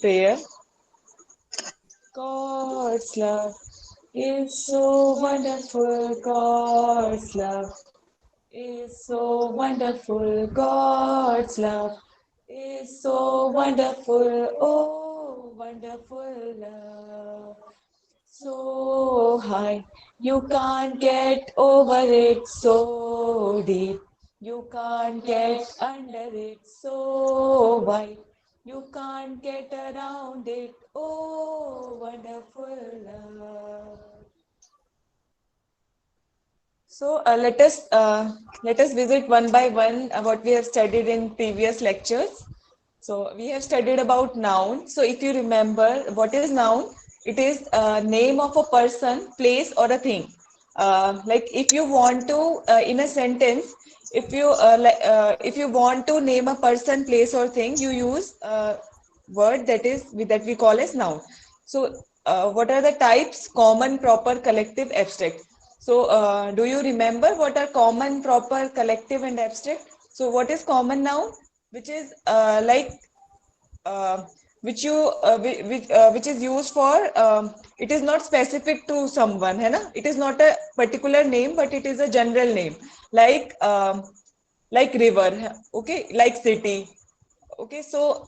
prayer. God's love is so wonderful. God's love is so wonderful. God's love is so wonderful. Oh, wonderful love. So high, you can't get over it. So deep, you can't get under it. So wide, you can't get around it. Oh, wonderful love. So let us visit one by one what we have studied in previous lectures. So we have studied about noun. So if you remember, what is noun? It is a name of a person, place, or a thing. Like if you want to in a sentence, if you want to name a person, place, or thing, you use a word that we call as noun. So what are the types? Common, proper, collective, abstract. So do you remember what are common, proper, collective, and abstract? So what is common noun? Which is uh, which is used for it is not specific to someone, है ना? It is not a particular name, but it is a general name, like river, okay, like city, okay. So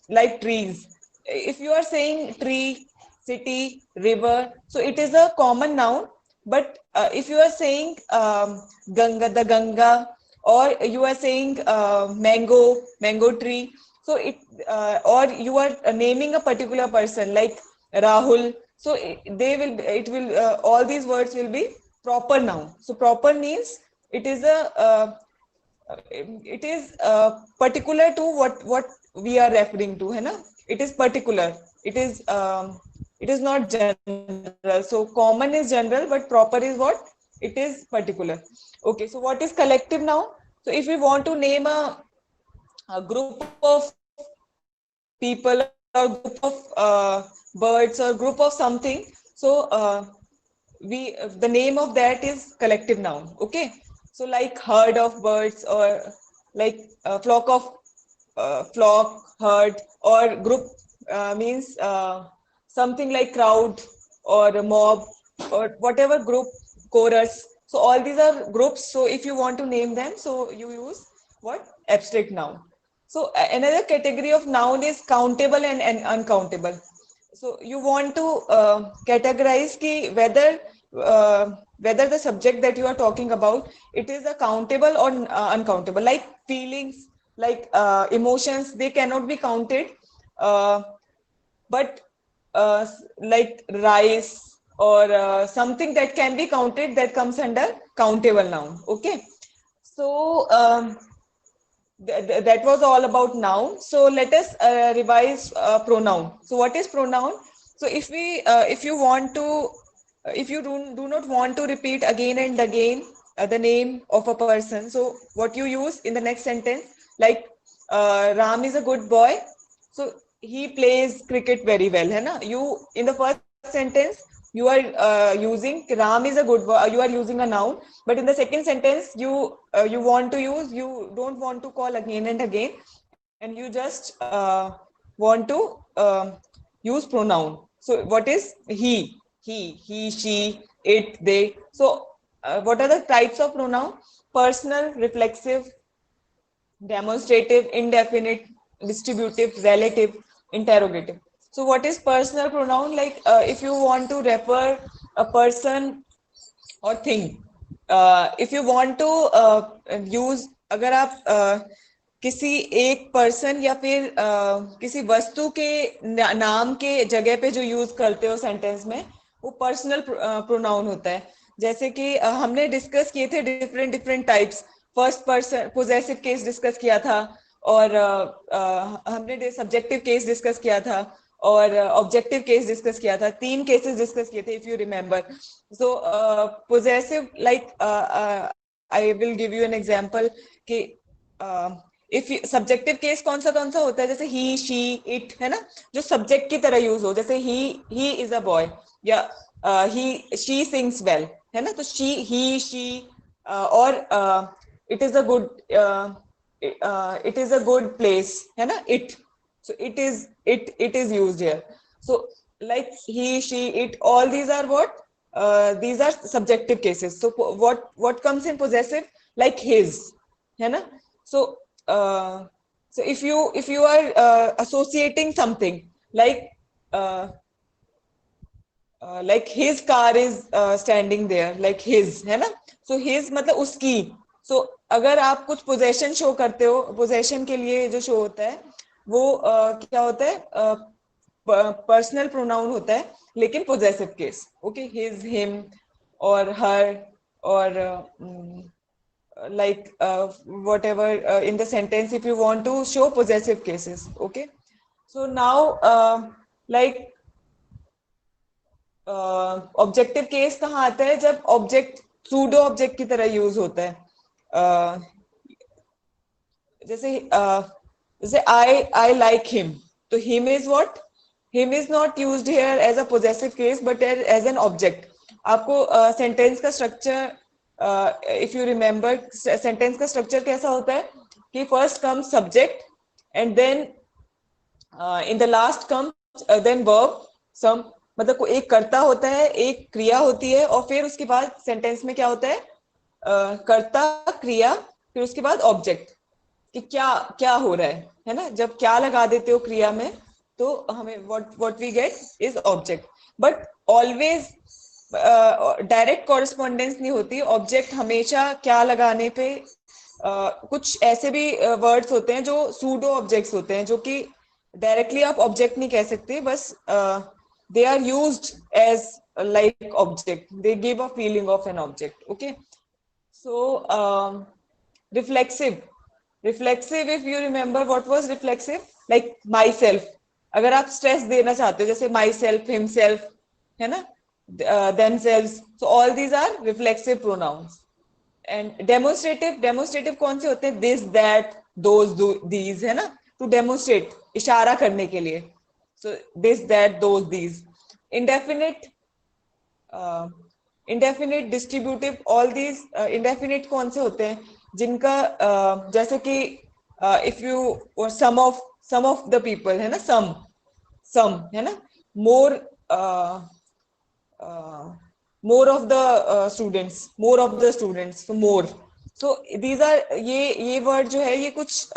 like trees. If you are saying tree, city, river, so it is a common noun. But if you are saying the Ganga, or you are saying mango tree, so or you are naming a particular person like Rahul, so it will all these words will be proper noun. So proper means it is a it is particular to what we are referring to, है ना? It is particular. It is not general. So common is general, but proper is what? It is particular. Okay. So what is collective now? So if we want to name a group of people or group of birds or group of something, so the name of that is collective noun. Okay. So like herd of birds, or like flock, herd, or group means something like crowd or a mob or whatever group, chorus. So all these are groups. So if you want to name them, so you use what? Abstract noun. So another category of noun is countable and uncountable. So you want to categorize whether the subject that you are talking about, it is a countable or uncountable. Like feelings, like emotions, they cannot be counted. Uh, but like rice or something that can be counted, that comes under countable noun. Okay. So that was all about noun. So let us revise pronoun. So what is pronoun? So if you want to, if you do not want to repeat again and again the name of a person, so what you use in the next sentence, like Ram is a good boy, so he plays cricket very well, है ना? You in the first sentence you are using Ram is a good boy. You are using a noun, but in the second sentence you want to use, you don't want to call again and again, and you just want to use pronoun. So what is he, she, it, they. So what are the types of pronoun? Personal, reflexive, demonstrative, indefinite, distributive, relative, interrogative. So what is personal pronoun? Like if you want to refer a person or thing, if you want to use, अगर आप किसी एक person या फिर किसी वस्तु के नाम के जगह पे जो यूज करते हो सेंटेंस में, वो पर्सनल प्रोनाउन होता है. जैसे कि हमने डिस्कस किए थे different different types. First person possessive case discuss किया था, और हमने सब्जेक्टिव केस डिस्कस किया था, और ऑब्जेक्टिव केस डिस्कस किया था. 3 केसेस डिस्कस किए थे if you remember. So possessive, like I will give you an example कि इफ सब्जेक्टिव केस कौन सा होता है, जैसे ही, शी, इट, है ना, जो सब्जेक्ट की तरह यूज हो. जैसे ही इज अ बॉय, या ही शी सिंग्स वेल, है ना. तो शी, ही, शी, और it is a good, it is a good place, है ना, it. So it is used here. So like he, she, it, all these are what? These are subjective cases. So what comes in possessive? Like his, है ना? So uh, so if you are associating something like his car is standing there, like his, है ना? So his मतलब उसकी. So अगर आप कुछ possession show करते हो, possession के लिए जो show होता है वो क्या होता है? पर्सनल प्रोनाउन होता है, लेकिन possessive case. Okay, his, him or her or like whatever in the sentence if you want to show possessive cases. Okay, so now like objective case कहाँ आता है? जब ऑब्जेक्ट सूडो ऑब्जेक्ट की तरह use होता है. जैसे जैसे आई लाइक हिम, तो him is what? Him is not used here as a possessive case but as an object. आपको सेंटेंस का structure if you remember, sentence का स्ट्रक्चर कैसा होता है कि first comes subject and then in the last comes then verb some. मतलब को एक कर्ता होता है, एक क्रिया होती है, और फिर उसके बाद सेंटेंस में क्या होता है? कर्ता, क्रिया, फिर उसके बाद ऑब्जेक्ट कि क्या क्या हो रहा है ना? जब क्या लगा देते हो क्रिया में तो हमें what we get is object. But always direct correspondence नहीं होती. ऑब्जेक्ट हमेशा क्या लगाने पे कुछ ऐसे भी वर्ड्स होते हैं जो सूडो ऑब्जेक्ट्स होते हैं, जो कि डायरेक्टली आप ऑब्जेक्ट नहीं कह सकते, बस they are used as like object. They give a feeling of an object. Okay, so reflexive. Reflexive, if you remember, what was reflexive? Like myself. अगर आप स्ट्रेस देना चाहते हो, जैसे myself, himself, है ना? Themselves. So all these are reflexive pronouns. And demonstrative कौन से होते हैं? This, that, those, these, है ना? To demonstrate, इशारा करने के लिए. So this, that, those, these. Indefinite, indefinite, distributive, all these indefinite कौन से होते हैं? जिनका जैसे कि if you or some of the people, है ना? some है ना? more more of the students, so more. So these are ये word जो है ये कुछ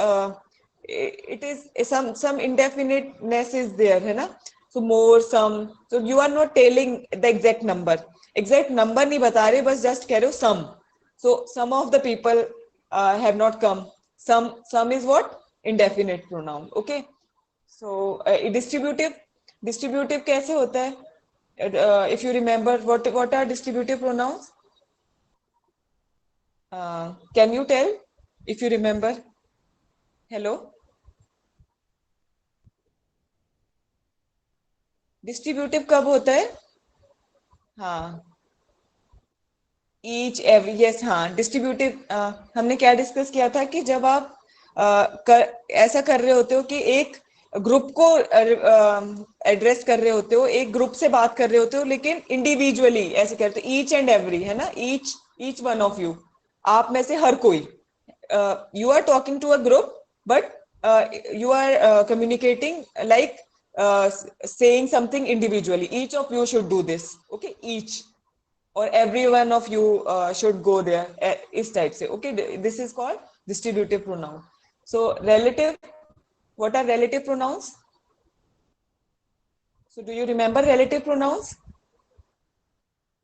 it is some indefiniteness is there, है ना? So more, some. So you are not telling the exact number. Exact number नहीं बता रहे, बस just कह रहे हो some. So some of the people have not come. Some is what? Indefinite pronoun. Okay. So distributive कैसे होता है? If you remember, what are distributive pronouns? Can you tell if you remember? Hello. Distributive कब होता है? हाँ, each every, yes. हाँ, distributive हमने क्या डिस्कस किया था कि जब आप ऐसा कर रहे होते हो कि एक ग्रुप को एड्रेस कर रहे होते हो, एक ग्रुप से बात कर रहे होते हो, लेकिन इंडिविजुअली ऐसे करते हो, ईच एंड एवरी, है ना? ईच वन ऑफ यू, आप में से हर कोई. You are talking to a group, but you are communicating like saying something individually. Each of you should do this. Okay, each or every one of you should go there. इस type से. Okay, this is called distributive pronoun. So relative, what are relative pronouns? So do you remember relative pronouns?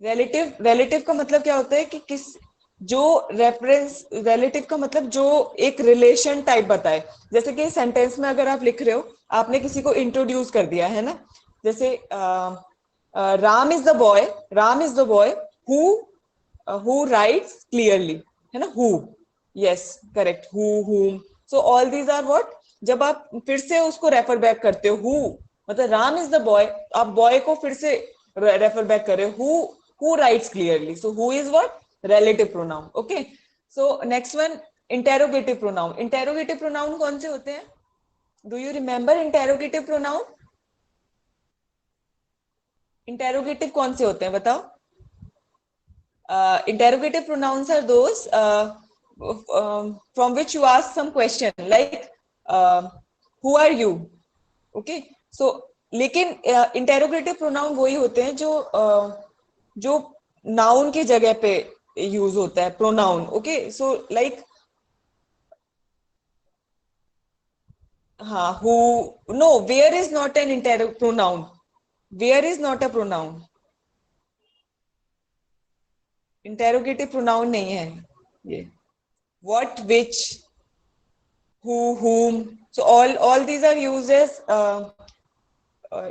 relative का मतलब क्या होता है कि किस जो रेफरेंस, relative का मतलब जो एक रिलेशन टाइप बताए. जैसे कि सेंटेंस में अगर आप लिख रहे हो, आपने किसी को इंट्रोड्यूस कर दिया है ना? जैसे Ram is the boy who writes clearly, है ना? who, yes, correct, whom. So all these are what? जब आप फिर से उसको रेफर बैक करते हो, who मतलब राम इज द बॉय, आप बॉय को फिर से रेफर बैक कर रहे हो, who writes clearly. So who is what? Relative pronoun. Okay, so next one, interrogative pronoun. Interrogative pronoun कौन से होते हैं? Do you remember interrogative pronoun? Interrogative कौन से होते हैं बताओ? Interrogative pronouns are those from which you ask some question like who are you? Okay, so लेकिन इंटेरोगेटिव प्रोनाउन वही होते हैं जो नाउन की जगह पे यूज होता है, प्रोनाउन। ओके, सो लाइक, हाँ, who, no, where is not an interro pronoun, where is not a pronoun, interrogative pronoun नहीं है ये। What, which, who, whom. So all these are used as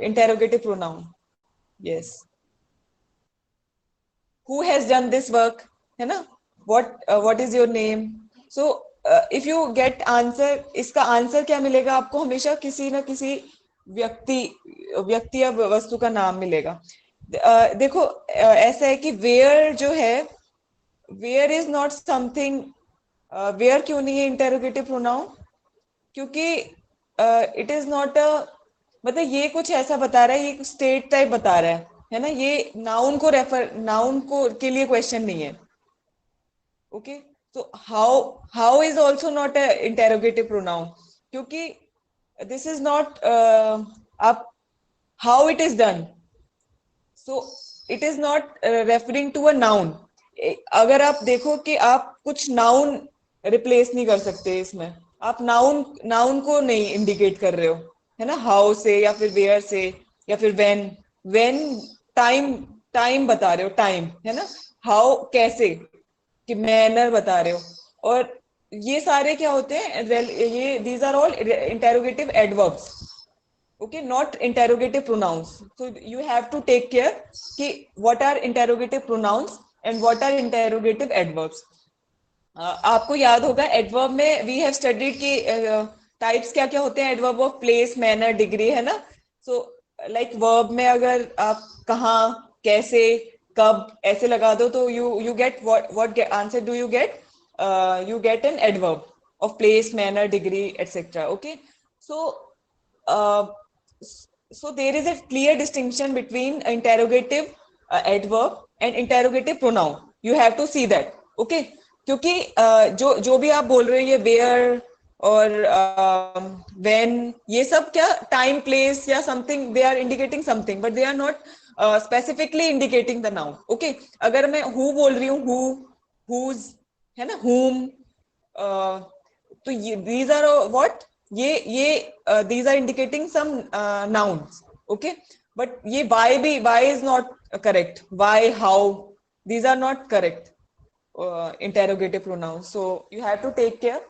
interrogative pronoun. Yes. Who has done this work? है ना? What is your name? So if you get answer, इसका answer क्या मिलेगा आपको? हमेशा किसी ना किसी व्यक्ति व्यक्ति या वस्तु का नाम मिलेगा। देखो, ऐसा है कि where जो है, where is not something, where क्यों नहीं है interrogative pronoun? क्योंकि इट इज नॉट अ, मतलब ये कुछ ऐसा बता रहा है, ये स्टेट टाइप बता रहा है ना, ये नाउन को रेफर, नाउन को के लिए क्वेश्चन नहीं है। ओके, तो how is also not a interrogative pronoun, क्योंकि दिस इज नॉट, आप, how it is done, so it is not referring to a noun. अगर आप देखो कि आप कुछ नाउन रिप्लेस नहीं कर सकते इसमें, आप नाउन नाउन को नहीं इंडिकेट कर रहे हो, है ना, हाउ से या फिर वेयर से या फिर व्हेन टाइम, टाइम बता रहे हो, टाइम, है ना, हाउ कैसे, कि मैनर बता रहे हो। और ये सारे क्या होते हैं, ये these are all interrogative adverbs. okay, not interrogative pronouns. So you have to take care कि what are interrogative pronouns and what are interrogative adverbs. आपको याद होगा एडवर्ब में वी हैव स्टडीड कि टाइप्स क्या क्या होते हैं, adverb of place, manner, degree, है ना। सो लाइक वर्ब में अगर आप कहाँ, कैसे, कब ऐसे लगा दो तो you get what answer do you get, you get an adverb of place, manner, degree, etc. Okay, so uh, there is a clear distinction between interrogative adverb and interrogative pronoun. You have to see that. Okay, क्योंकि जो भी आप बोल रहे हो, ये where और when, ये सब क्या time, place या something, they are indicating something but they are not specifically indicating the noun. Okay, अगर मैं who बोल रही हूँ, who, whose, है ना, whom, तो ये these are what, ये these are indicating some nouns. Okay, but ये why is not correct, why, how, these are not correct interrogative pronouns. So you have to take care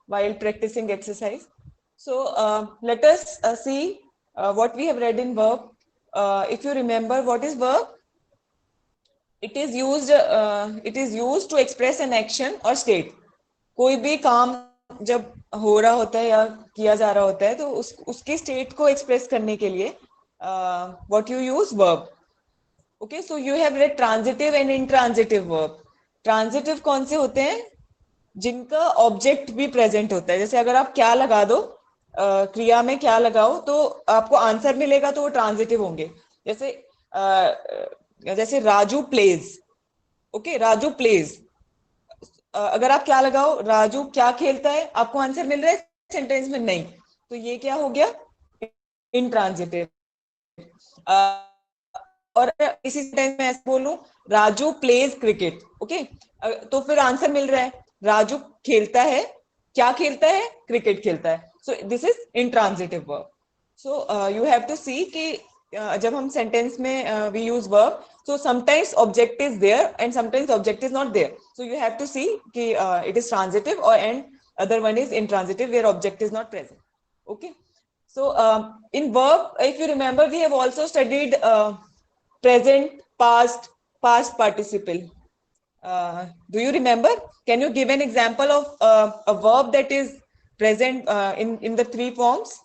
while practicing exercise. So let us see what we have read in verb. If you remember, what is verb? It is used to express an action or state. कोई भी काम जब हो रहा होता है या किया जा रहा होता है तो उसकी स्टेट को एक्सप्रेस करने के लिए what you use, verb. Okay, so you have read transitive and intransitive verb. Transitive कौन से होते हैं? जिनका ऑब्जेक्ट भी प्रेजेंट होता है। जैसे अगर आप क्या लगा दो, क्रिया में क्या लगाओ तो आपको आंसर मिलेगा, तो वो ट्रांजिटिव होंगे। जैसे जैसे Raju plays. Okay, Raju plays, अगर आप क्या लगाओ, राजू क्या खेलता है, आपको आंसर मिल रहा है सेंटेंस में? नहीं, तो ये क्या हो गया, इनट्रांजिटिव। और इसी सेंटेंस में ऐसे बोलूं, राजू प्लेज क्रिकेट। ओके, तो फिर आंसर मिल रहा है, राजू खेलता है, क्या खेलता है, क्रिकेट खेलता है। So this is intransitive verb. So you have to see कि जब हम सेंटेंस में we use verb, so sometimes object is there and sometimes object is not there, so you have to see ki it is transitive or and other one is intransitive where object is not present. Okay, so in verb, if you remember, we have also studied present, past, past participle. Do you remember? Can you give an example of a verb that is present in the three forms,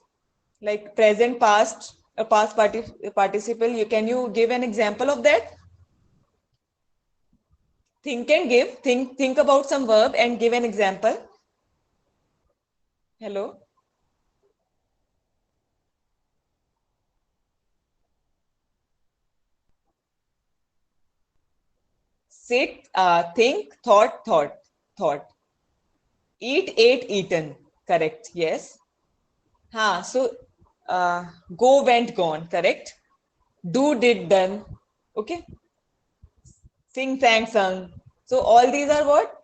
like present, past, past participle? Can you give an example of that? Think and give. Think about some verb and give an example. Hello. Sit, think, thought. Eat, ate, eaten. Correct. Yes. हाँ, so go, went, gone. Correct. Do, did, done. Okay. Sing, sang, sung. So all these are what?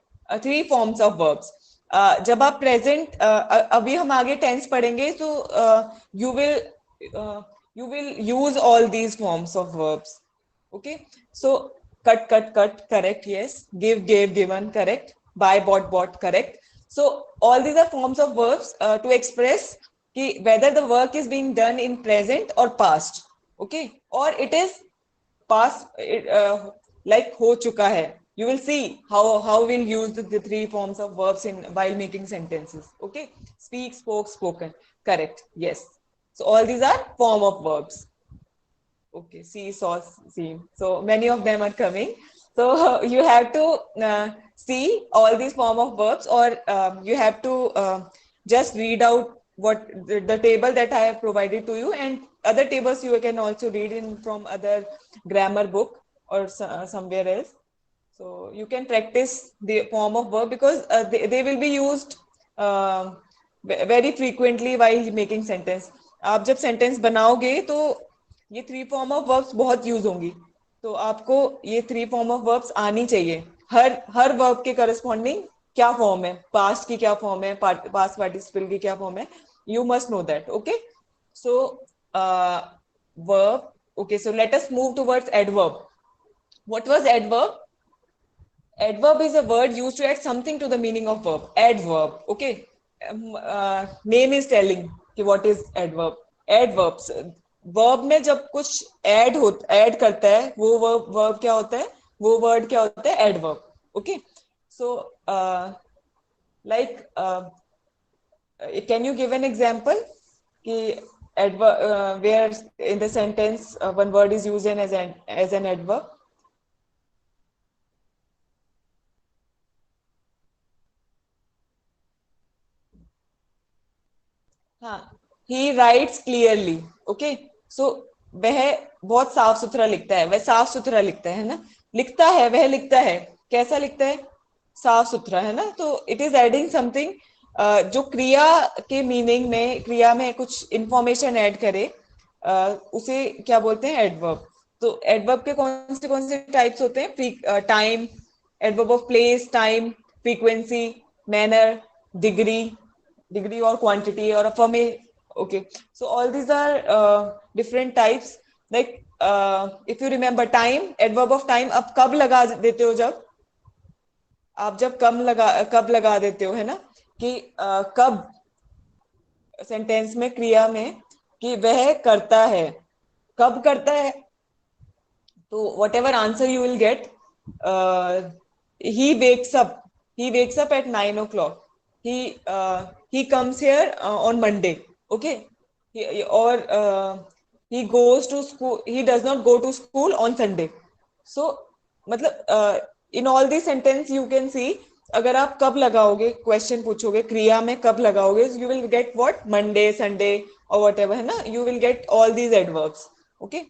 Three forms of verbs. जब आप present, अभी हम आगे tense पढ़ेंगे, so uh, you will use all these forms of verbs. Okay. So cut, cut, cut. Correct. Yes. Give, gave, given. Correct. Buy, bought, bought. Correct. So all these are forms of verbs to express कि whether the work is being done in present or past. Okay. Or it is past, like ho chuka hai. You will see how we'll use the three forms of verbs in while making sentences. Okay. Speak, spoke, spoken. Correct. Yes. So all these are form of verbs. Okay. See, saw, seen. So many of them are coming. So you have to see all these form of verbs, or you have to just read out what the table that I have provided to you, and other tables you can also read in from other grammar book or somewhere else. So you can practice the form of verb because they will be used uh, very frequently while making sentence. आप जब sentence बनाओगे तो ये three form of verbs बहुत use होंगी, तो आपको ये थ्री फॉर्म ऑफ वर्ब्स आनी चाहिए. हर वर्ब के करस्पॉन्डिंग क्या फॉर्म है, पास्ट की क्या फॉर्म है, पास्ट पार्टिसिपल की क्या फॉर्म है, you must know that. Okay. So verb. Okay, so let us move towards adverb. What was adverb? Adverb is a word used to add something to the meaning of verb. Adverb. Okay. Name is telling कि what is adverb. Adverbs. Verb में जब कुछ add करता है, वो verb क्या होता है? वो word क्या होता है? Adverb. Okay. So, like, can you give an example? कि adverb, where in the sentence one word is used as an adverb? हाँ. ही राइट्स क्लियरली. ओके. सो वह बहुत साफ सुथरा लिखता है. वह साफ सुथरा लिखता है ना. लिखता है, वह लिखता है. कैसा लिखता है? साफ सुथरा, है ना. तो इट इज एडिंग समथिंग जो क्रिया के मीनिंग में, क्रिया में कुछ इंफॉर्मेशन ऐड करे, उसे क्या बोलते हैं? एडवर्ब. तो एडवर्ब के कौन से टाइप्स होते हैं? Time, adverb of place, time, frequency, manner, degree, degree or quantity or affirmation. Okay, so all these are different types. Like if you remember time, adverb of time, अब कब लगा देते हो? जब आप जब कब लगा देते हो, है ना, कि कब सेंटेंस में, क्रिया में, कि वह करता है. कब करता है? तो whatever answer you will get, he wakes up. He wakes up at 9 o'clock. He comes here on Monday. Okay. Or he goes to school. He does not go to school on Sunday. So मतलब in all these sentence you can see, अगर आप कब लगाओगे, question पूछोगे, क्रिया में कब लगाओगे, you will get what? Monday, Sunday or whatever, है ना. You will get all these adverbs. Okay.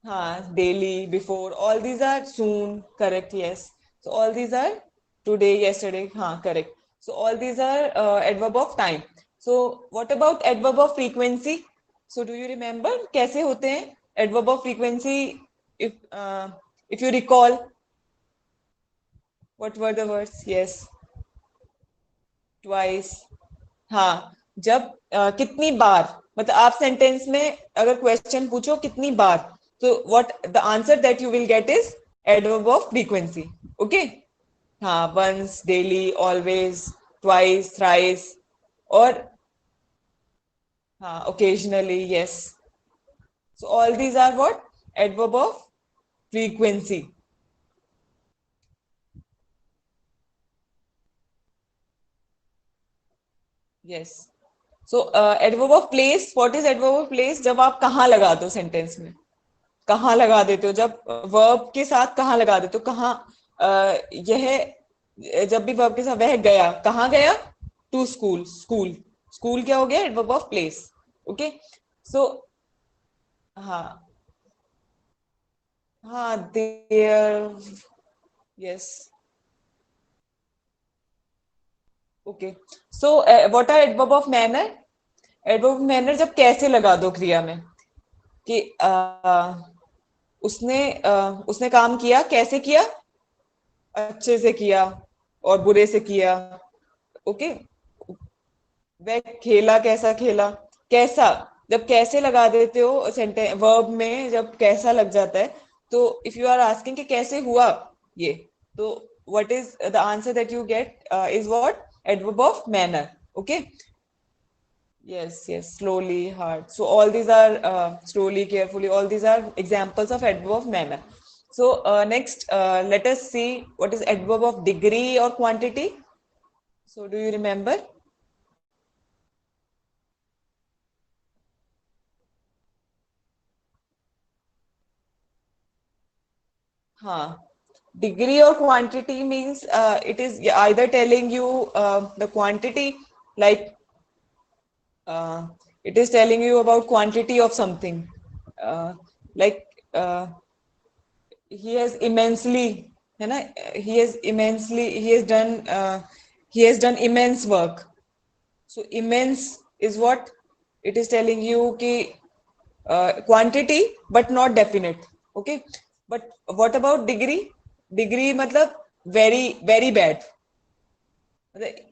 हाँ, daily, before, all these are soon. Correct. Yes. So all these are today, yesterday. हाँ, correct. So all these are adverb of time. So what about adverb of frequency? So do you remember कैसे होते हैं adverb of frequency? If you recall, what were the words? Yes, twice. हाँ, जब कितनी बार, मतलब आप sentence में अगर क्वेश्चन पूछो कितनी बार, तो what the answer that you will get is adverb of frequency. Okay. हाँ, once, daily, always, twice, thrice, और हाँ, occasionally. Yes. So all these are what? Adverb of frequency. Yes. So adverb of place. What is adverb of place? जब आप कहाँ लगा दो sentence में. कहाँ लगा देते हो? जब वर्ब के साथ कहाँ लगा देते हो? कहाँ यह, जब भी वर्ब के साथ, वह गया, कहाँ गया? To school. स्कूल. स्कूल क्या हो गया? Adverb of place. Okay. So हाँ. हाँ, there. Yes. Okay. So what are adverb of manner? Adverb manner जब कैसे लगा दो क्रिया में, कि उसने काम किया, कैसे किया, अच्छे से किया और बुरे से किया। ओके, वह खेला, कैसा खेला, कैसा, जब कैसे लगा देते हो सेंटेंस वर्ब में, जब कैसा लग जाता है, तो इफ यू आर आस्किंग कि कैसे हुआ ये, तो what is the answer that you get is what, adverb of manner. Okay, yes, yes, slowly, hard. So all these are slowly, carefully, all these are examples of adverb of manner. So next, let us see what is adverb of degree or quantity. So do you remember? हाँ, degree or quantity means it is either telling you the quantity, like uh, it is telling you about quantity of something, uh, like he has immensely, है ना, he has done immense work. So immense is what it is telling you कि quantity but not definite. Okay, but what about degree? Degree मतलब very very bad,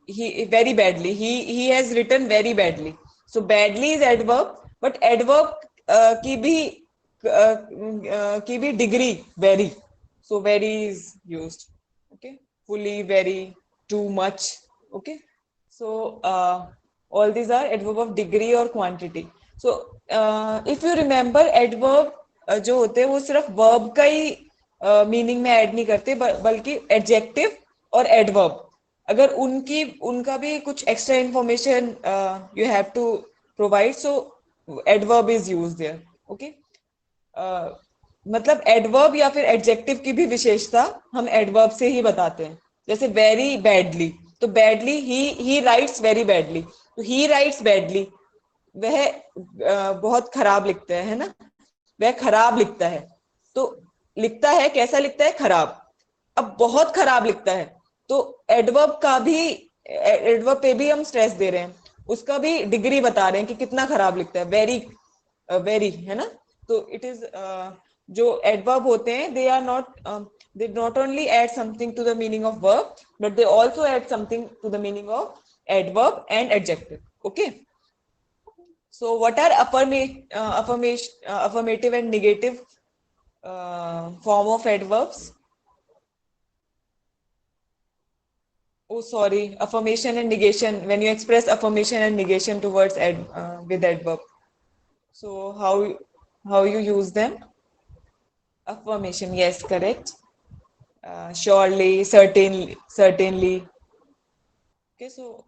he very badly, he has written very badly. So badly is adverb, but adverb की भी degree very. So very is used. Okay, fully, very, too much. Okay, so all these are adverb of degree or quantity. So if you remember adverb जो होते हैं वो सिर्फ verb का ही meaning में add नहीं करते, बल्कि एडजेक्टिव और एडवर्ब, अगर उनकी उनका भी कुछ extra information you have to provide, so adverb is use there. Okay, मतलब एडवर्ब या फिर एडजेक्टिव की भी विशेषता हम एडवर्ब से ही बताते हैं। जैसे वेरी बैडली, तो बैडली, ही राइट्स वेरी बैडली, तो ही राइट्स बैडली, वह बहुत खराब लिखता है ना, वह खराब लिखता है। तो लिखता है, कैसा लिखता है, खराब। अब बहुत खराब लिखता है, तो एडवर्ब का भी, एडवर्ब पे भी हम स्ट्रेस दे रहे हैं, उसका भी डिग्री बता रहे हैं कि कितना खराब लिखता है, वेरी, वेरी, है ना। तो इट इज जो एडवर्ब होते हैं, they are not, they not only add something to the meaning of verb, but they also add something to the meaning of adverb and adjective. Okay, so what are affirmative and negative form of adverbs? Oh, sorry, affirmation and negation. When you express affirmation and negation towards with adverb, so how you use them? Affirmation, yes, correct. Surely, certainly, certainly. Okay, so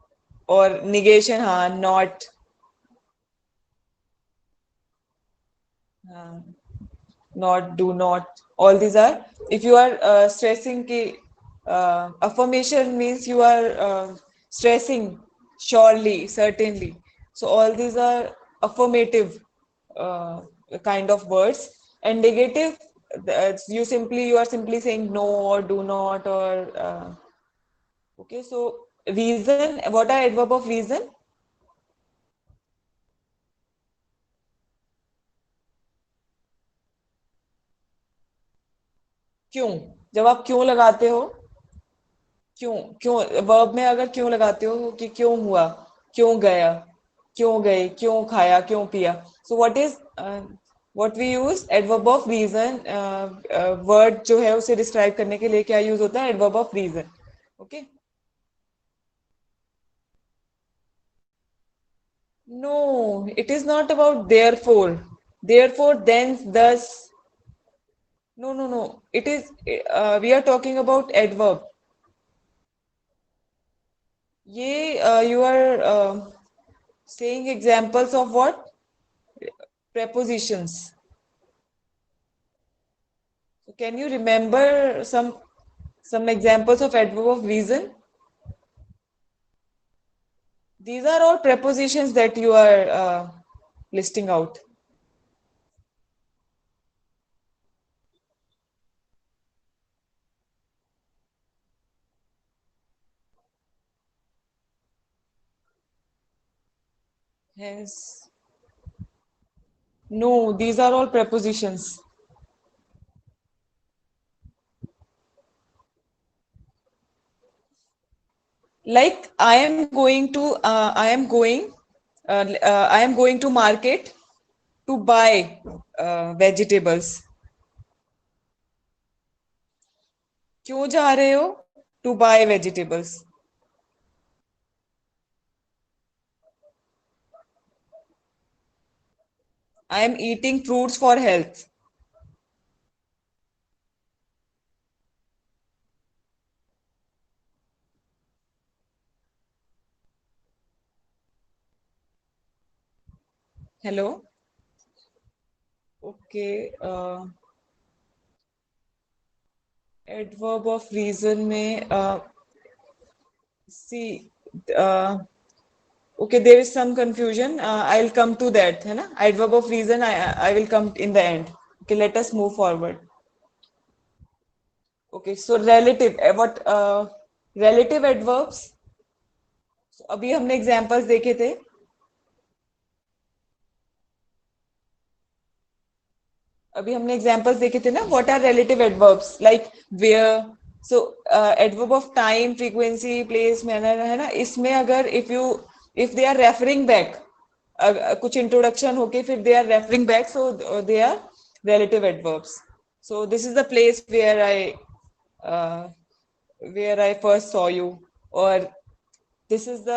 or negation, हाँ, not, हाँ, not, do not. All these are, if you are stressing ki affirmation means you are stressing, surely, certainly. So all these are affirmative uh, kind of words, and negative, you are simply saying no or do not or okay. So reason, what are adverb of reason? क्यों, जब आप क्यों लगाते हो, क्यों, क्यों verb में अगर क्यों लगाते हो कि क्यों हुआ, क्यों गया, क्यों गए, क्यों खाया, क्यों पिया, so what is, what we use, adverb of reason. Word जो है उसे डिस्क्राइब करने के लिए क्या यूज होता है, adverb of reason. Okay, no, it is not about therefore then thus, no no no, it is, we are talking about adverb. ये you are saying examples of what, prepositions. So can you remember some examples of adverb of reason? These are all prepositions that you are listing out. Hence, no, these are all prepositions. Like I am going to market to buy vegetables. क्यों जा रहे हो? To buy vegetables. I am eating fruits for health. Hello. Okay. Adverb of reason में see. Uh, okay, there is some confusion. I'll come to that. है ना? Adverb of reason. I will come in the end. Okay, let us move forward. Okay, so relative. What relative adverbs? So, अभी हमने examples देखे थे. अभी हमने examples देखे थे ना. What are relative adverbs like where. So adverb of time, frequency, place, manner है ना. इसमें अगर if they are referring back, कुछ इंट्रोडक्शन होके फिर they are referring back, so they are relative adverbs. So this is the place where I first saw you. और this is the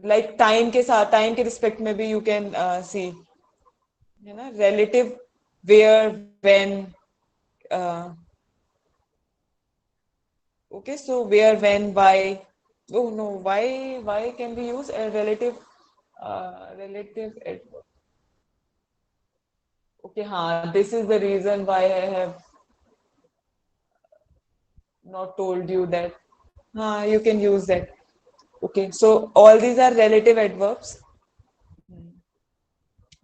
like time के साथ, टाइम के respect में भी you can see, है ना. Relative where, when. Okay, so where, when, why. Oh no, why can we use a relative adverb? Okay, this is the reason why I have not told you that. You can use that. Okay, so all these are relative adverbs.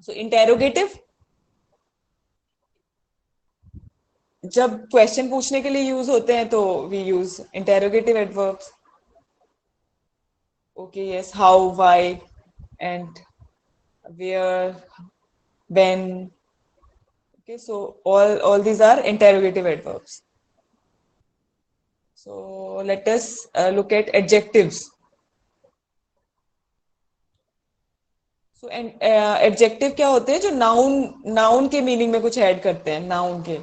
So interrogative, जब question पूछने के लिए use होते हैं तो we use interrogative adverbs. Okay, yes. How, why and where, when. Okay, so all these are interrogative adverbs. So let us look at adjectives. So adjective क्या होते हैं? जो नाउन के मीनिंग में कुछ ऐड करते हैं. नाउन के,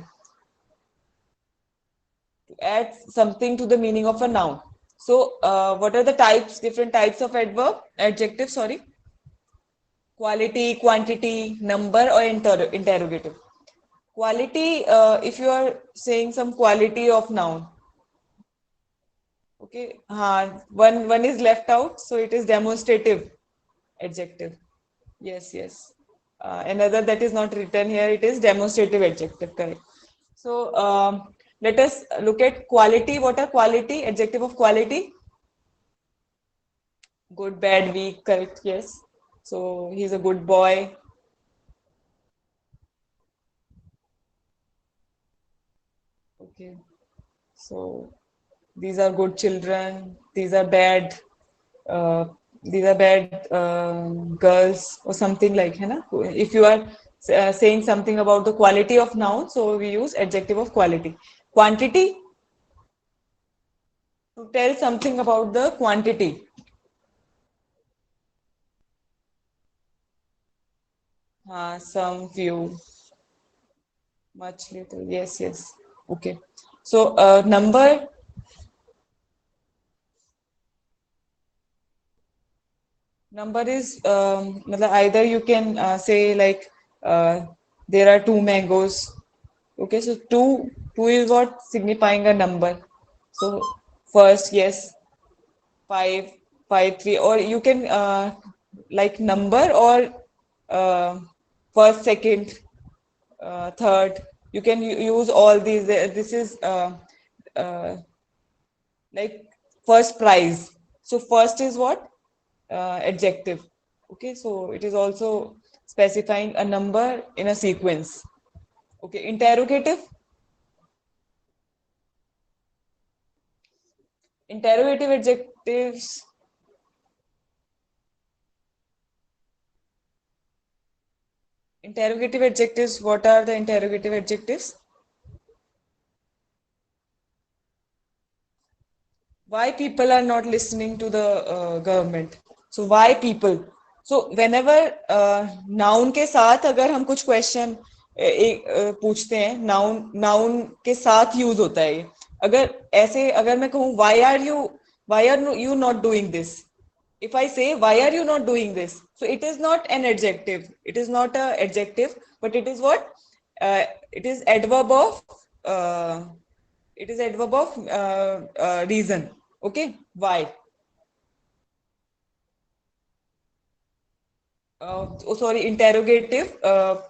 to add something to the meaning of a noun. So what are the different types of adjective, sorry. Quality, quantity, number, or interrogative. Quality, if you are saying some quality of noun. Okay, one is left out, so it is demonstrative adjective. Yes. Another that is not written here, it is demonstrative adjective, correct. So let us look at quality. What are quality? Adjective of quality? Good, bad, weak, correct, yes. So he's a good boy. Okay, so these are good children, these are bad, uh, girls, or something like, है ना. If you are saying something about the quality of noun, so we use adjective of quality. Quantity, to tell something about the quantity. Some, few, much, little, yes. Okay, so number. Number is either you can say like there are two mangoes. Okay, so two is what signifying a number. So first, yes, five, three, or you can like number, or first, second, third. You can use all these. This is uh, like first prize. So first is what? Adjective. Okay, so it is also specifying a number in a sequence. Okay, interrogative. Interrogative adjectives. Interrogative adjectives. What are the interrogative adjectives? Why people are not listening to the government? So why people? So whenever noun के साथ अगर हम कुछ question पूछते हैं, noun के साथ use होता है ये. अगर ऐसे अगर मैं कहूँ why are you not doing this? If I say why are you not doing this, so it is not an adjective, it is not a adjective, but it is what, it is adverb of uh, reason. Okay, why? Oh, sorry, interrogative,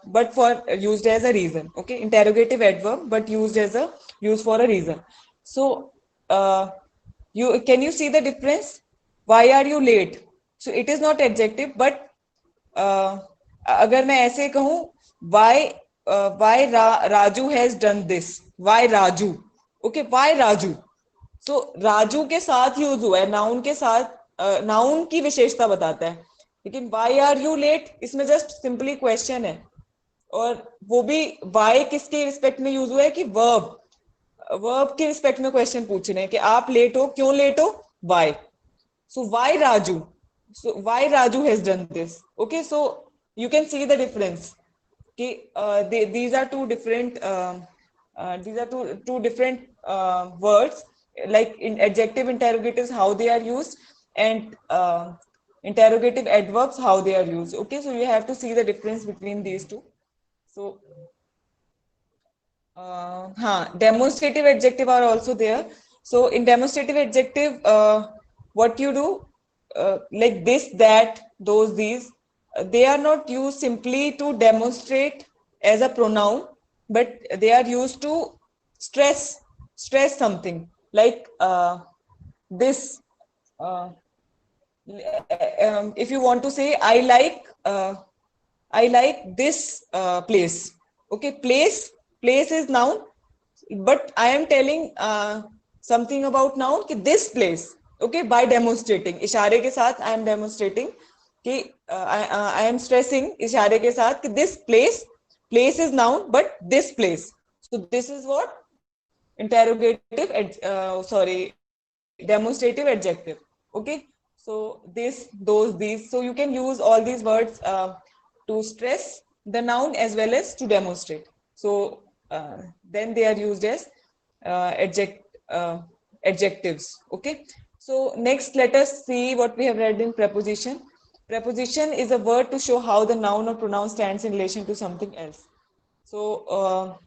but for used as a reason. Okay, interrogative adverb, but used for a reason. So, you can you see the difference? Why are you late? So it is not adjective, but अगर मैं ऐसे कहूँ why Raju has done this? Why Raju? Okay, why Raju? So Raju के साथ use हुआ है, noun के साथ, नाउन की विशेषता बताता है. लेकिन वाई आर यू लेट इसमें जस्ट सिंपली क्वेश्चन है. और वो भी वाई किसके रिस्पेक्ट में यूज हुआ है कि वर्ब के रिस्पेक्ट में क्वेश्चन पूछ रहे हैं कि आप लेट हो, क्यों लेट हो, why. So why Raju, so why Raju has done this? Okay, so you can see the difference. कि these are two different words, like in adjective interrogatives how they are used, and interrogative adverbs how they are used. Okay, so you have to see the difference between these two. So हाँ, demonstrative adjective are also there. So in demonstrative adjective, what you do, like this, that, those, these, they are not used simply to demonstrate as a pronoun, but they are used to stress something. Like this. If you want to say, I like this place. Okay, place is noun, but I am telling something about noun कि this place. Okay, by demonstrating, इशारे के साथ I am demonstrating कि I am stressing इशारे के साथ कि this place is noun, but this place. So this is what demonstrative adjective. Okay, so this, those, these. So you can use all these words to stress the noun as well as to demonstrate. So then they are used as adjectives. Okay, so next let us see what we have read in preposition. Preposition is a word to show how the noun or pronoun stands in relation to something else. So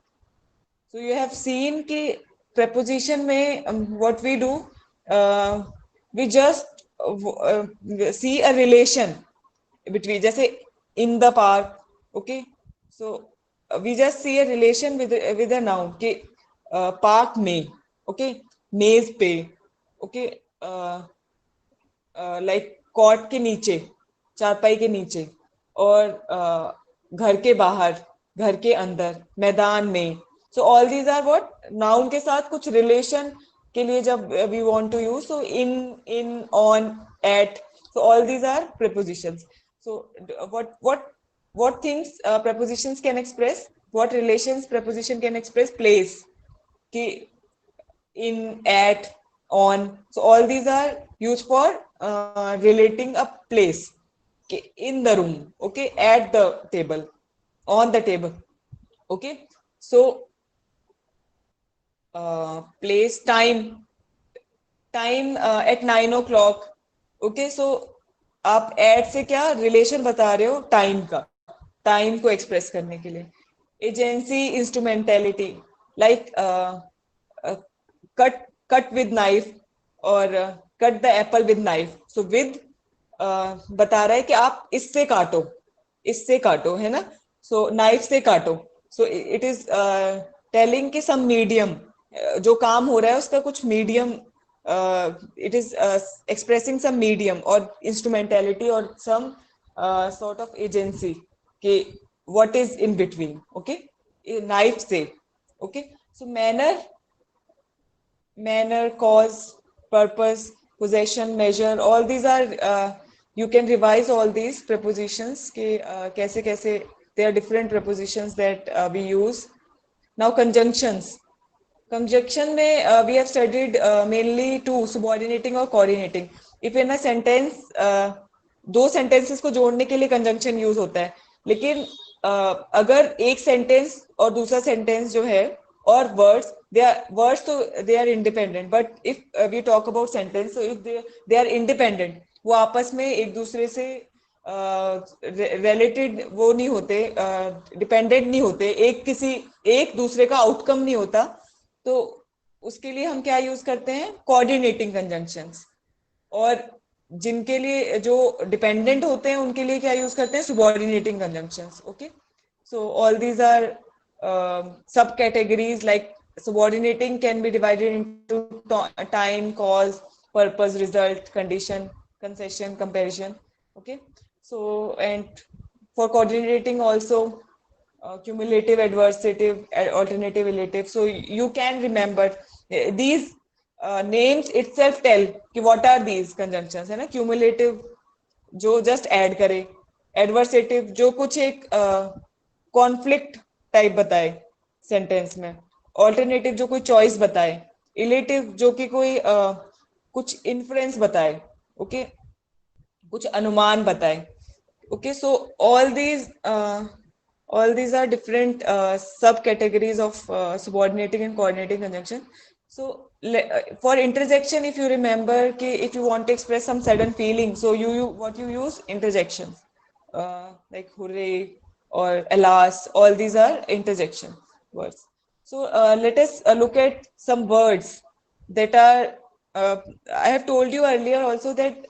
you have seen कि preposition में what we do, we just see a relation between, जैसे in the park. Okay, so we just see a relation with a noun कि park में. Okay, मेज पे. Okay, like cot के नीचे, चारपाई के नीचे, और घर के बाहर, घर के अंदर, मैदान में. So all these are what, noun के साथ कुछ relation के लिए जब we want to use, so in, on, at, so all these are prepositions. So what things prepositions can express, what relations preposition can express? Place, कि in, at, on. So all these are used for relating a place. Okay, in the room. Okay, at the table, on the table. Okay, so place, time at 9 o'clock. Okay, so आप eight से क्या relation बता रहे हो, time का, time को express करने के लिए. Agency, instrumentality, like cut with knife, और cut the apple with knife. So with बता रहा है कि आप इससे काटो, है ना. सो नाइफ से काटो. सो इट इज टेलिंग कि सम मीडियम, जो काम हो रहा है उसका कुछ medium, it is expressing some medium और इंस्ट्रूमेंटेलिटी और सम सॉर्ट ऑफ एजेंसी कि what is in between. Okay, knife से. Okay, so manner, cause, purpose, possession, measure, all these are you can revise all these prepositions के कैसे कैसे there are different prepositions that we use. Now conjunctions. Conjunction में we have studied mainly two, subordinating और coordinating. If in a sentence दो sentences को जोड़ने के लिए conjunction use होता है, लेकिन अगर एक sentence और दूसरा sentence जो है और words तो they are independent, but if we talk about sentence, so if they are independent, वो आपस में एक दूसरे से related वो नहीं होते, dependent नहीं होते, एक दूसरे का outcome नहीं होता, तो उसके लिए हम क्या यूज करते हैं, कोऑर्डिनेटिंग कंजंक्शंस. और जिनके लिए जो डिपेंडेंट होते हैं उनके लिए क्या यूज करते हैं, subordinating conjunctions. Okay, so all these are sub categories. Like subordinating can be divided into time, cause, purpose, result, condition, concession, comparison. Okay, so and for coordinating also cumulative, adversative, alternative, relative. So you can remember these names itself tell कि what are these conjunctions, है ना. Cumulative जो just add करे, adversative जो कुछ एक conflict type बताए sentence में, alternative जो कोई choice बताए, relative जो कि कोई कुछ inference बताए, okay, कुछ अनुमान बताए. Okay, so all these are different subcategories of subordinating and coordinating conjunction. So for interjection, if you remember, if you want to express some sudden feeling, so you use interjection, like hooray or alas, all these are interjection words. So let us look at some words that are I have told you earlier also that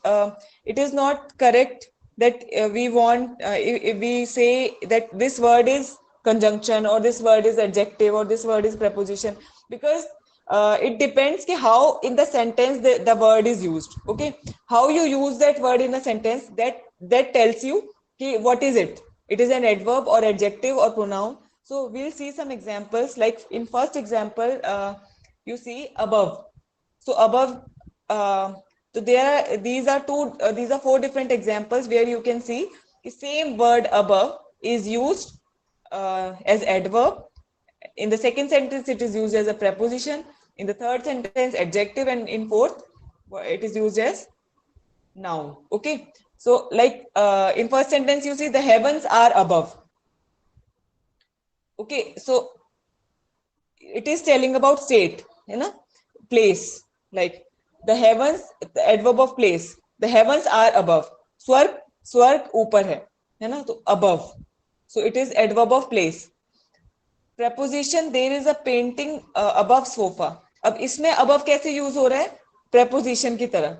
it is not correct that we want if we say that this word is conjunction or this word is adjective or this word is preposition, because it depends ki how in the sentence the word is used. Okay, how you use that word in a sentence, that tells you ki what is it. It is an adverb or adjective or pronoun. So we'll see some examples. Like in first example, you see above. So above, so these are four different examples where you can see the same word above is used as adverb. In the second sentence, it is used as a preposition. In the third sentence, adjective, and in fourth, it is used as noun. Okay. So like in first sentence, you see the heavens are above. Okay. So it is telling about state, you know, place. Like the heavens, the adverb of place. The heavens are above. स्वर्ग ऊपर है ना, तो above. So it is adverb of place. Preposition, there is a painting above sofa. अब इसमें above कैसे use हो रहा है, preposition की तरह.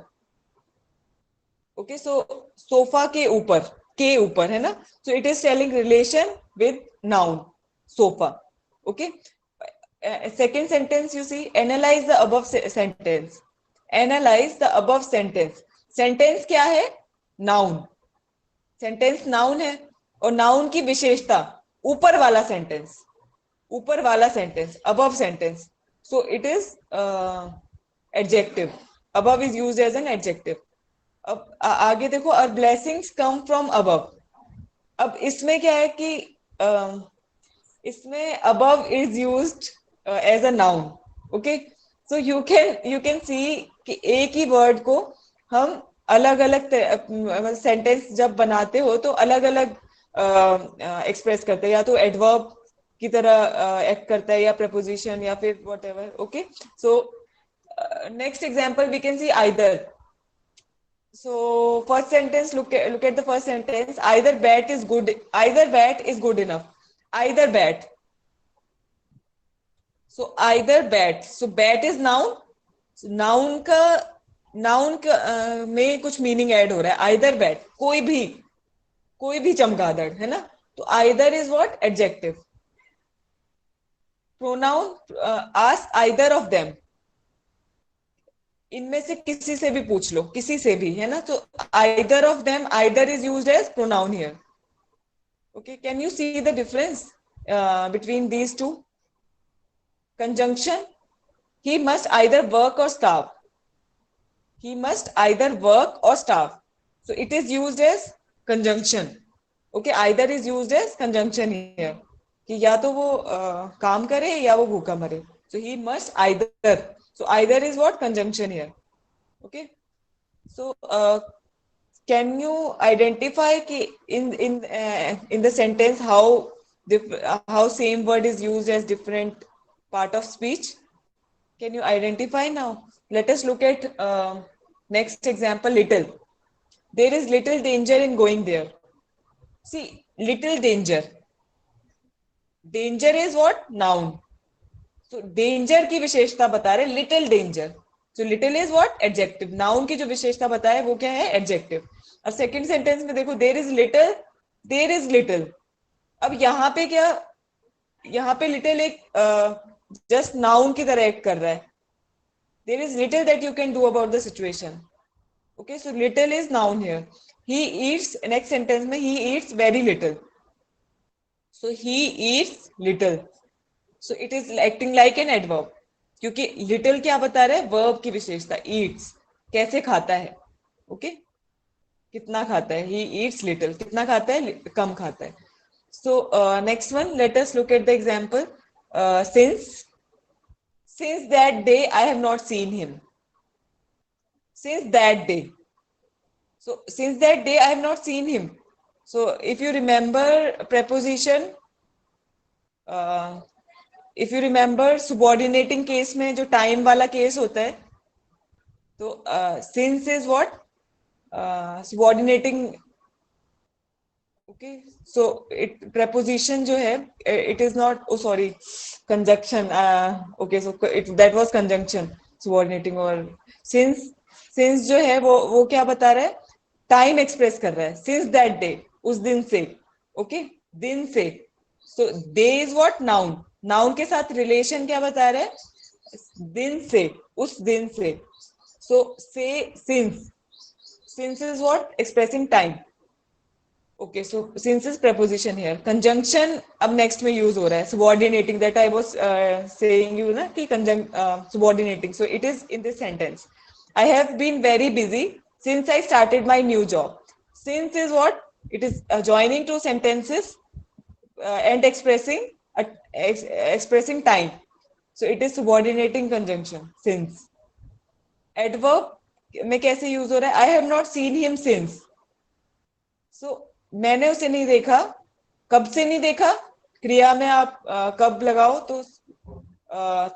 Okay, so sofa के ऊपर है ना, so it is telling relation with noun sofa. Okay. Second sentence, you see, analyze the above sentence. Analyze the above sentence. Sentence क्या है, noun. Sentence noun है, और noun की विशेषता ऊपर वाला sentence, above sentence. So it is adjective. Above is used as an adjective. अब आगे देखो, our blessings come from above. अब इसमें क्या है कि इसमें above is used as a noun. Okay, so you can see कि एक ही word को हम अलग अलग सेंटेंस जब बनाते हो तो अलग अलग एक्सप्रेस करते हैं, या तो एडवर्ब की तरह एक्ट करता है, या preposition, या फिर whatever. Okay, so next example we can see either. So first sentence, look at the first sentence. Either bat is good enough. Either bat. So either bat. So bat is noun. So noun का में कुछ meaning add हो रहा है. Either bat, कोई भी चमगादड़, है ना. तो either is what, adjective. Pronoun, ask either of them. इनमें से किसी से भी पूछ लो, किसी से भी, है ना. तो either of them, either is used as pronoun here. Okay, can you see the difference between these two? Conjunction, he must either work or starve. he must either work or starve. So it is used as conjunction. Okay, either is used as conjunction here. कि या तो वो काम करे या वो भूखा मरे. So he must either. So either is what? Conjunction here. Okay. So can you identify कि in the sentence how same word is used as different part of speech? Can you identify now? Let us look at next example, little. There is little danger in going there. See, little danger. Danger is what? Noun. So danger की विशेषता बता रहे little danger. So little is what? Adjective. Noun की जो विशेषता बताए वो क्या है? Adjective. अब second sentence में देखो there is little, there is little. अब यहाँ पे क्या? यहाँ पे little एक just noun की तरह act कर रहा है. There is little that you can do about the situation. Okay, so little is noun here. He eats, next sentence में he eats very little. So he eats little. So it is acting like an adverb. क्योंकि little क्या बता रहा है? Verb की विशेषता. Eats. कैसे खाता है? Okay? कितना खाता है? He eats little. कितना खाता है? कम खाता है. So next one, let us look at the example. Since that day I have not seen him. Since that day. So since that day I have not seen him. So if you remember preposition, if you remember subordinating case में जो time वाला case होता है, तो since is what? Subordinating. Okay, so it preposition जो है, it is not, oh sorry, conjunction. Okay, so that was conjunction, subordinating. और since जो है वो क्या बता रहा है? टाइम एक्सप्रेस कर रहा है. सिंस दैट डे, उस दिन से. ओके, दिन से. So day is what? Noun. Noun के साथ रिलेशन क्या बता रहा है? दिन से, उस दिन से. सो से since is what? Expressing time. Okay, so since is preposition here. Conjunction अब नेक्स्ट में यूज हो रहा है. subordinating, that I was saying you ना कि subordinating. So it is in this sentence. I have been very busy since I started my new job. Since is what? It is joining two sentences and expressing time. So it is subordinating conjunction. Since. Adverb में कैसे use हो रहा है? I have not seen him since. So मैंने उसे नहीं देखा. कब से नहीं देखा? क्रिया में आप कब लगाओ तो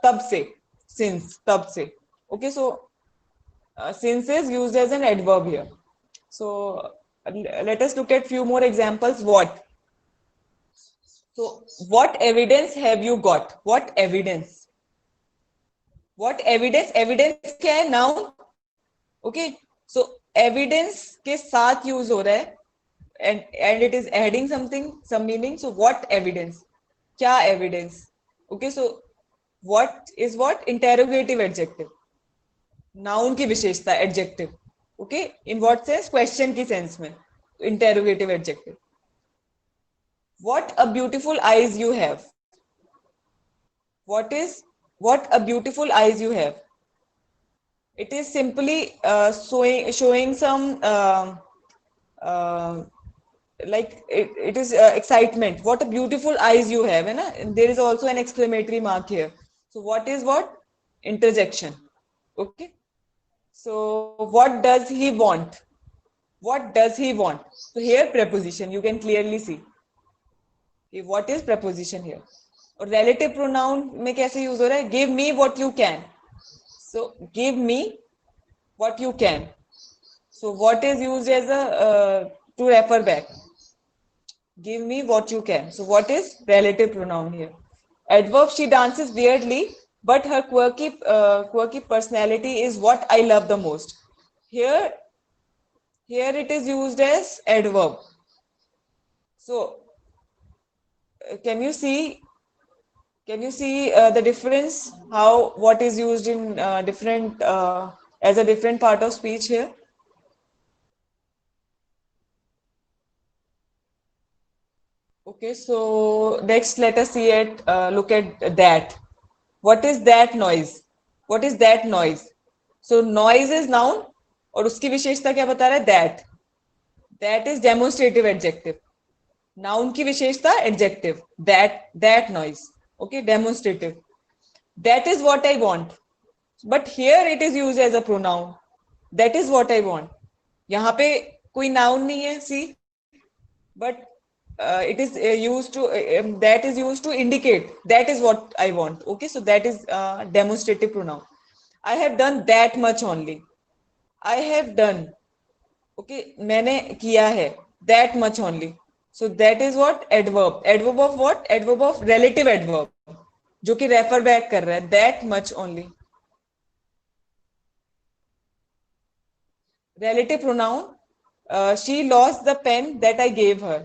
तब से. Since, तब से. Okay, so since is used as an adverb here. So let us look at few more examples. What? So what evidence have you got? What evidence? What evidence? Evidence क्या है? Noun. Okay, so evidence के साथ use हो रहा है and it is adding something, some meaning. So what evidence? क्या evidence? Okay, so what is what? Interrogative adjective. Noun की विशेषता adjective. Okay, in what sense? Question की सेंस में. Interrogative adjective. What a beautiful eyes you have. What a beautiful eyes you have. It is simply showing some like it is excitement. What a beautiful eyes you have, है ना? There is also an exclamatory mark here. So what is what? Interjection. Okay. So what does he want? What does he want? So here preposition, you can clearly see. Okay, what is preposition here? और relative pronoun में कैसे use हो रहा है? Give me what you can. So give me what you can. So what is used as a to refer back? Give me what you can. So what is relative pronoun here? Adverb, she dances weirdly, but her quirky personality is what I love the most. Here it is used as adverb. So can you see the difference? How what is used in different as a different part of speech here? Okay, so next let us see it. Look at that. What is that noise? What is that noise? So noise is noun. और उसकी विशेषता क्या बता रहा है, that is demonstrative adjective. Noun की विशेषता adjective, that noise. Okay, demonstrative. That is what I want, but here it is used as a pronoun. That is what I want. यहाँ पे कोई नाउन नहीं है, सी, but it is used to that is used to indicate that is what I want. Okay, so that is demonstrative pronoun. I have done that much only. I have done. Okay, मैंने किया है, that much only. So that is what adverb. Adverb of what? Adverb of relative adverb, जो कि refer back कर रहा है, that much only. Relative pronoun. She lost the pen that I gave her.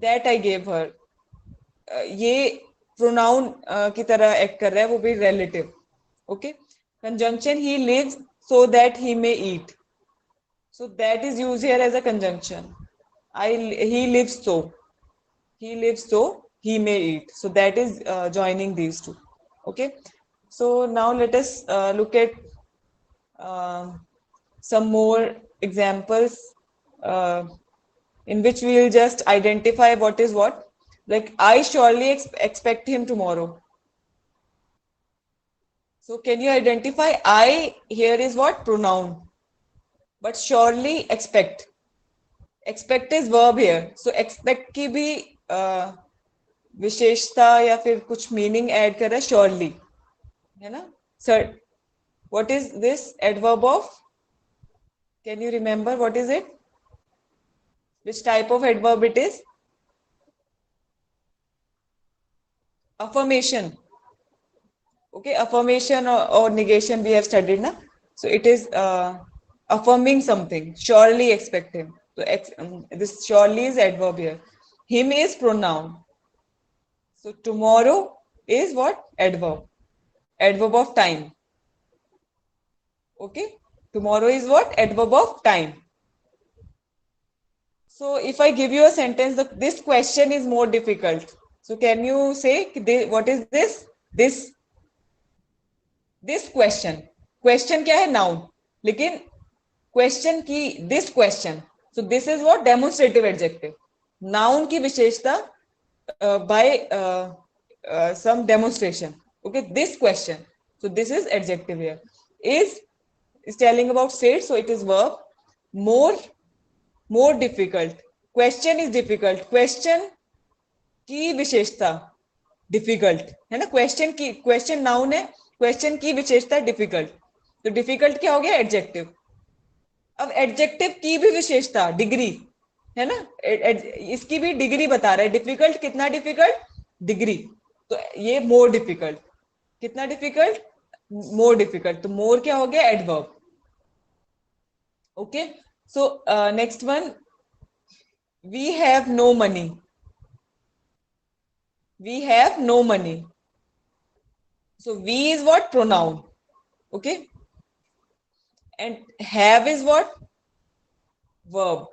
That I gave her. ये pronoun की तरह act कर रहा है, वो भी relative. Okay, conjunction, he lives so that he may eat. So that is use here as a conjunction. I he lives so, he lives so he may eat. So that is joining these two. Okay, so now let us look at uh, some more examples uh, in which we will just identify what is what. Like, I surely expect him tomorrow. So can you identify? I here is what? Pronoun. But surely expect. Expect is verb here. So expect की भी विशेषता या फिर कुछ meaning add कर रहा है surely, है ना? Sir, what is this adverb of? Can you remember what is it? Which type of adverb it is? Affirmation. Okay, affirmation or negation we have studied, na? So it is affirming something. Surely expect him. So this surely is adverb here. Him is pronoun. So tomorrow is what? Adverb. Adverb of time. Okay. Tomorrow is what? Adverb of time. So if I give you a sentence, this question is more difficult. So can you say what is this? This question. Question क्या है? Noun. लेकिन question की this question. So this is what? Demonstrative adjective. Noun की विशेषता by some demonstration. Okay, this question. So this is adjective here. Is telling about state, so it is verb. More difficult. Question is difficult. Question की विशेषता difficult है ना. Question noun है, question की विशेषता difficult. तो डिफिकल्ट क्या हो गया? एडजेक्टिव. अब एडजेक्टिव की भी विशेषता डिग्री है ना. इसकी भी डिग्री बता रहा है. डिफिकल्ट कितना डिफिकल्ट? डिग्री. तो ये मोर डिफिकल्ट. कितना डिफिकल्ट? More difficult. तो मोर क्या हो गया? Adverb. Okay, so next one, we have no money. We have no money. So we is what? Pronoun. Okay, and have is what? Verb.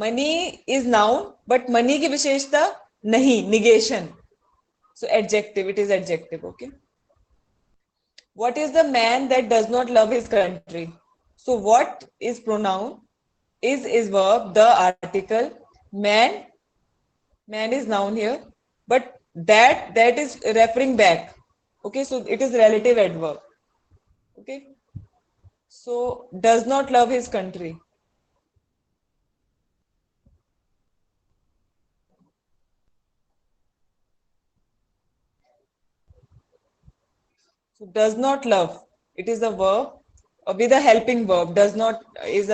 Money is noun, but money की विशेषता नहीं, negation. So adjective, it is adjective. Okay, what is the man that does not love his country? So what is pronoun? Is verb. The article. Man is noun here, but that is referring back. Okay, so it is relative adverb. Okay, so does not love his country. So does not love, it is a verb with a helping verb. Does is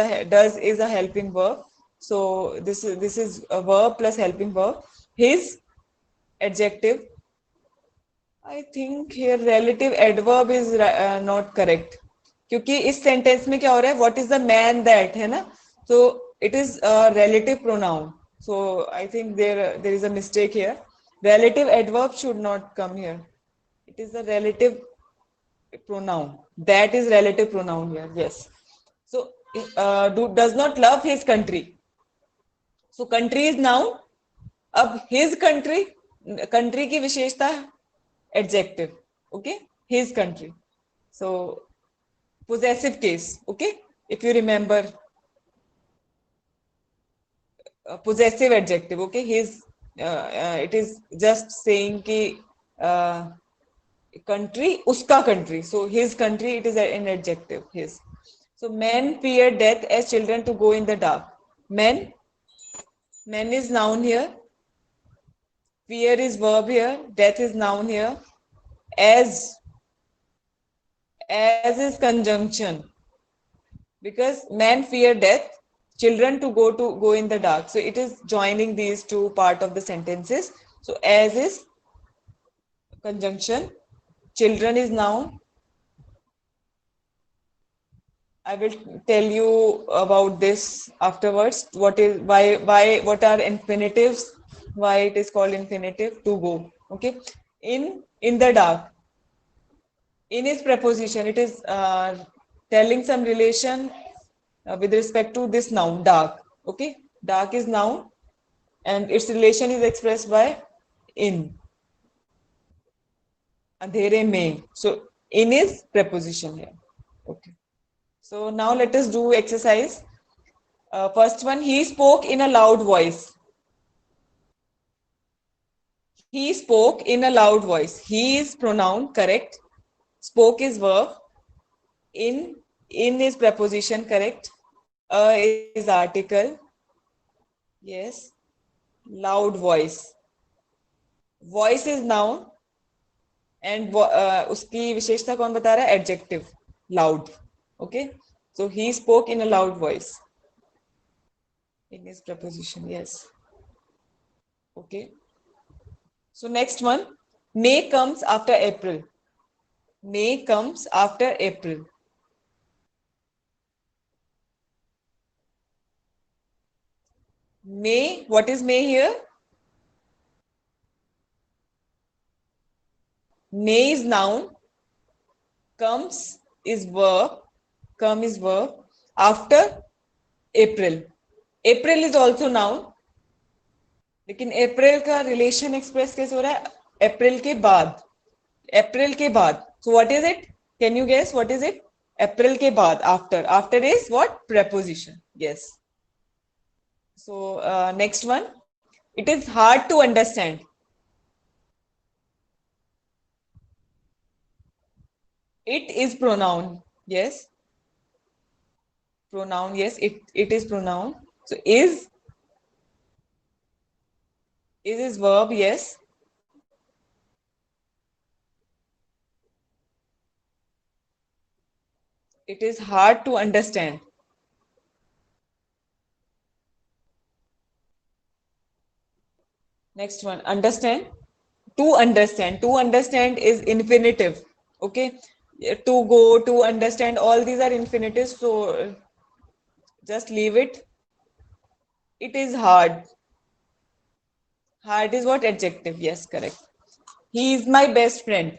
a helping verb. So this is a verb plus helping verb. His, adjective. I think here relative adverb is not correct, क्योंकि इस sentence में क्या हो रहा है? What is the man that, है ना. So it is a relative pronoun. So I think there is a mistake here. Relative adverb should not come here. It is a relative pronoun. That is relative pronoun here. Yes. So does not love his country. So country is noun. अब his country, country की विशेषता adjective. Okay, his country. So possessive case. Okay, if you remember, possessive adjective. Okay, it is just saying कि country uska country, so his country, it is an adjective, his. So men fear death as children to go in the dark. Men is noun here, fear is verb here, death is noun here, as as is conjunction, because men fear death, children to go in the dark, so it is joining these two part of the sentences. So as is conjunction, children is noun. I will tell you about this afterwards. What is why what are infinitives, why it is called infinitive, to go. Okay, in the dark, in is preposition, it is telling some relation with respect to this noun dark. Okay, dark is noun and its relation is expressed by in, andhere mein. So in is preposition here. Okay, so now let us do exercise. First one, he spoke in a loud voice. He spoke in a loud voice. He is pronoun, correct. Spoke is verb. In is preposition, correct. Is article. Yes. Loud voice. Voice is noun and उसकी विशेषता कौन बता रहा है? Adjective. Loud. Okay. So he spoke in a loud voice. In his preposition, yes. Okay. So next one, May comes after April. May comes after April. May, what is May here? May is noun, comes is verb, come is verb, after April. April is also noun, लेकिन अप्रैल का relation express कैसे हो रहा है? अप्रैल के बाद, अप्रैल के बाद. So what is it? Can you guess what is it? अप्रैल के बाद, after. After is what? Preposition. Yes. So next one, it is hard to understand. It is pronoun. Yes. Pronoun. Yes. It is pronoun. So is verb. Yes. It is hard to understand. Next one, understand. To understand. To understand is infinitive. Okay. To go, to understand, all these are infinitives. So just leave it. It is hard. Hard is what? Adjective. Yes, correct. He is my best friend.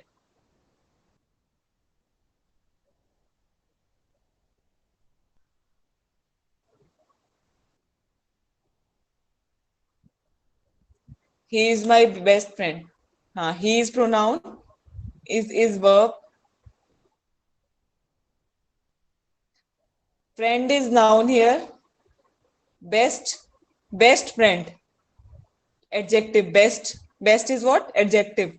He is my best friend. He is pronoun. Is verb. Friend is noun here. Best friend. Adjective. Best is what? Adjective.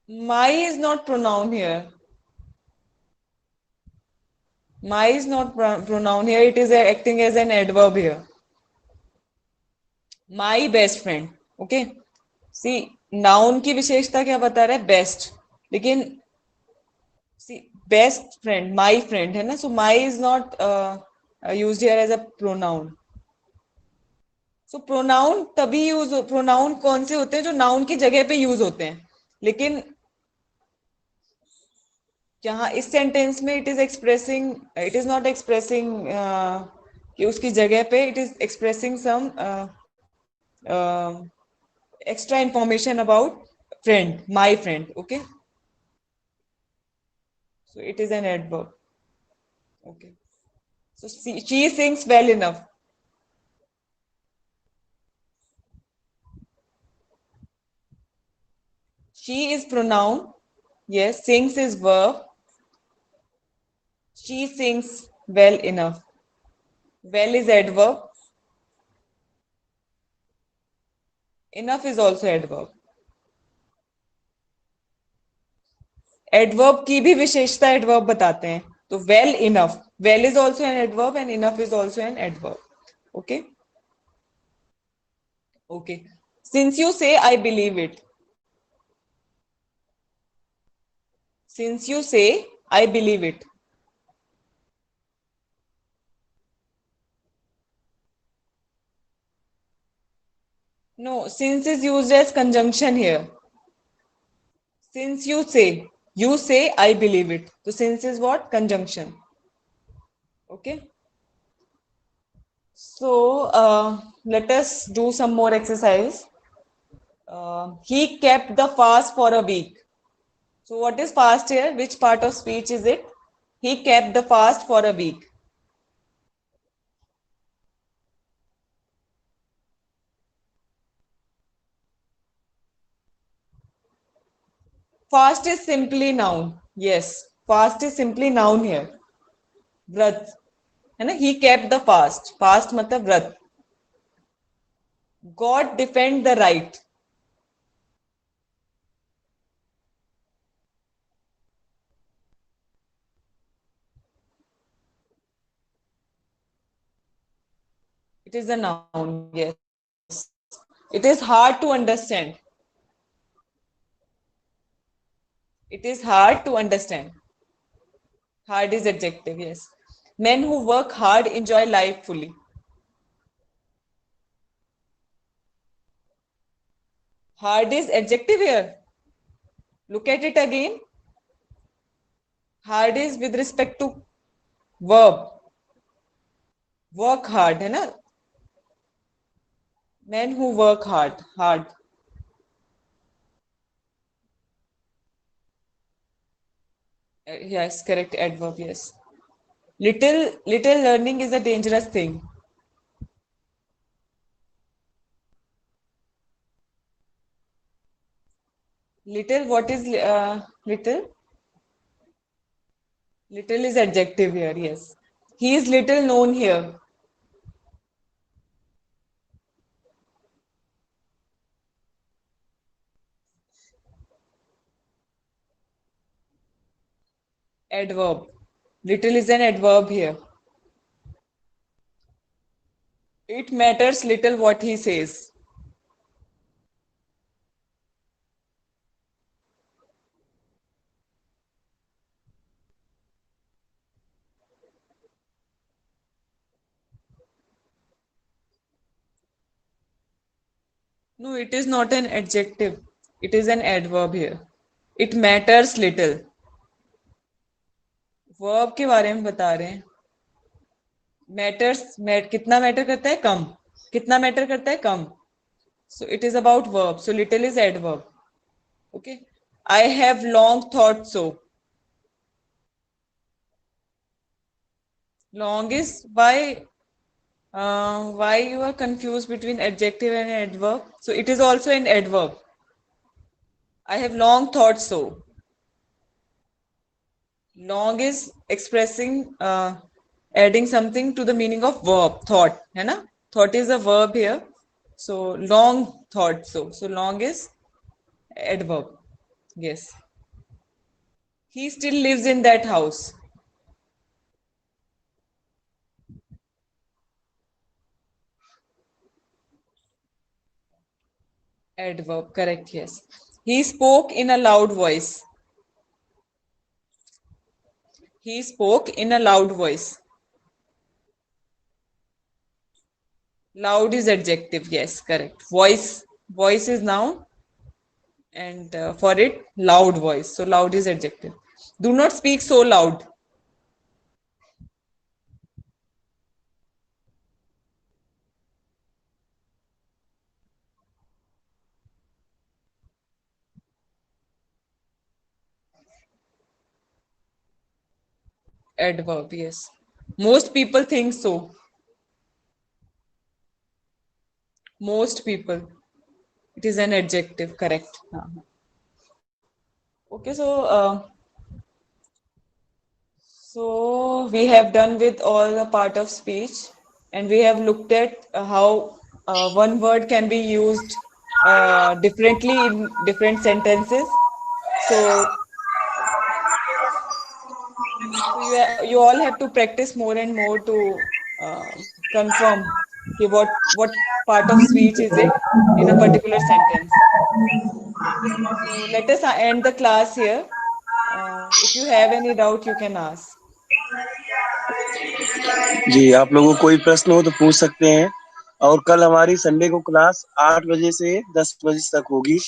My is not pronoun here. My is not pronoun here. It is acting as an adverb here. My best friend. Okay. See, noun की विशेषता क्या बता रहा है? Best. लेकिन see, best friend, my friend है ना. So my is not used here as a pronoun. So pronoun तभी यूज, pronoun कौन से होते हैं? जो noun की जगह पे यूज होते हैं. लेकिन यहाँ इस सेंटेंस में इट इज नॉट एक्सप्रेसिंग कि उसकी जगह पे, it is expressing some extra information about friend, my friend. Okay, so it is an adverb. Okay, so she sings well enough. She is pronoun. Yes. Sings is verb. She sings well enough. Well is adverb. Enough is also adverb. Adverb की भी विशेषता adverb बताते हैं. तो well enough, well is also an adverb and enough is also an adverb. Okay. Okay. Since you say I believe it. Since you say I believe it. No, since is used as conjunction here. Since you say I believe it. तो since is what? Conjunction. Okay. So let us do some more exercise. He kept the fast for a week. So what is fast here? Which part of speech is it? He kept the fast for a week. Fast is simply noun. Yes, fast is simply noun here. व्रत है ना. He kept the fast. Fast मतलब व्रत. God defend the right. It is a noun. Yes. It is hard to understand. It is hard to understand. Hard is adjective. Yes. Men who work hard enjoy life fully. Hard is adjective here. Look at it again. Hard is with respect to verb. Work hard है ना. Men who work hard. Hard. Yes, correct adverb. Yes. Little learning is a dangerous thing. Little, what is little? Little is adjective here. Yes. He is little known here. Adverb. Little is an adverb here. It matters little what he says. No, it is not an adjective. It is an adverb here. It matters little. Verb के बारे में बता रहे हैं. Matters कितना matter करता है? कम. कितना मैटर करता है? कम. So it is about verb. So little is adverb. Okay. I have long thought so. Long is why you are confused between adjective and adverb? So it is also an adverb. I have long thought so. Long is expressing adding something to the meaning of verb. Thought है ना. Thought is a verb here. So long thought so. So long is adverb. Yes. He still lives in that house. Adverb. Correct. Yes. He spoke in a loud voice. He spoke in a loud voice. Loud is adjective. Yes, correct. Voice is noun, and for it, loud voice. So loud is adjective. Do not speak so loud. Adverb. Yes. Most people think so. Most people. It is an adjective. Correct. Okay, so we have done with all the part of speech, and we have looked at how one word can be used differently in different sentences. So, you all have to practice more and more to confirm okay, what part of speech is it in a particular sentence. So let us end the class here. If you have any doubt, you can ask. जी, आप लोगों को कोई प्रश्न हो तो पूछ सकते हैं। और कल हमारी संडे को क्लास 8 बजे से 10 बजे तक होगी।